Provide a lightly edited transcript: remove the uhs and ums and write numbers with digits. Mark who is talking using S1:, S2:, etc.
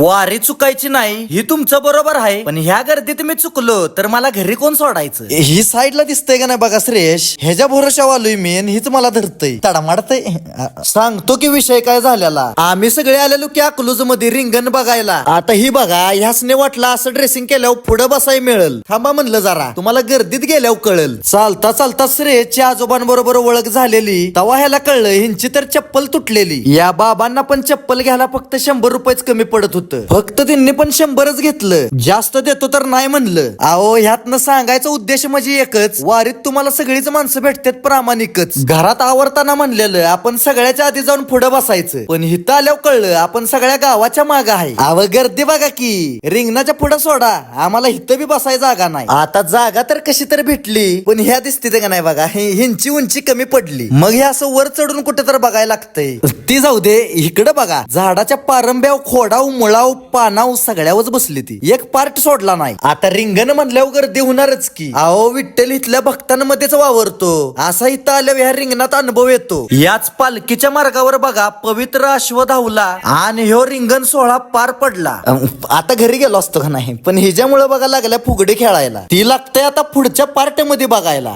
S1: वारी चुकायची नाही ही तुमचं बरोबर आहे, पण ह्या गर्दीत मी चुकलो तर मला घरी कोण सोडायचं?
S2: ही साईडला दिसतंय का नाही बघा श्रेयश, ह्याच्या भरोशावर आलोय मी आणि हीच मला धरतय तडामाडतय. सांगतो की विषय काय झालेला. आम्ही सगळे आलेलो की अकलूज मध्ये रिंगण बघायला. आता ही बघा, ह्यासने वाटलं असं ड्रेसिंग केल्यावर पुढं बसाय मिळेल. थांबा म्हणलं जरा, तुम्हाला गर्दीत गेल्यावर कळल. चालता चालता श्रेयसच्या आजोबांबरोबर ओळख झालेली. तेव्हा ह्याला कळलं ह्यांची तर चप्पल तुटलेली. या बाबांना पण चप्पल घ्यायला फक्त 100 रुपयेच कमी पडत होतं. फक्त त्यांनी पण 100च घेतलं. जास्त देतो तर नाही म्हणलं. अहो ह्यातनं सांगायचा उद्देश म्हणजे एकच, वारीत तुम्हाला सगळीच माणसं भेटतात प्रामाणिकच. घरात आवरताना म्हणलेलं आपण सगळ्याच्या आधी जाऊन पुढे बसायचं, पण इथं आल्यावर कळलं आपण सगळ्या गावाच्या माग आहे. अव गर्दी बघा की, रिंगणाच्या पुढे सोडा, आम्हाला इथं बी बसाय जागा नाही. आता जागा तर कशी तर भेटली, पण ह्या दिसते का नाही बघा, ह्यांची उंची कमी पडली. मग हे असं वर चढून कुठे तर बघायला लागतंय. ती जाऊ दे, इकडे बघा, झाडाच्या पारंब्याव खोडाव मुळाव पानाव सगळ्यावरच बसली ती. एक पार्ट सोडला नाही. आता रिंगण म्हणल्यावर गर्दी होणारच की. अहो विठ्ठल इथल्या भक्तांमध्येच वावरतो, असा इथं आल्यावर ह्या रिंगणात अनुभव येतो. याच पालखीच्या मार्गावर बघा पवित्र अश्व धावला आणि ह्यो रिंगण सोहळा पार पडला. आता घरी गेलो असतो का नाही, पण हिच्यामुळे बघा लागल्या फुगडी खेळायला. ती लागतंय आता पुढच्या पार्ट मध्ये बघायला.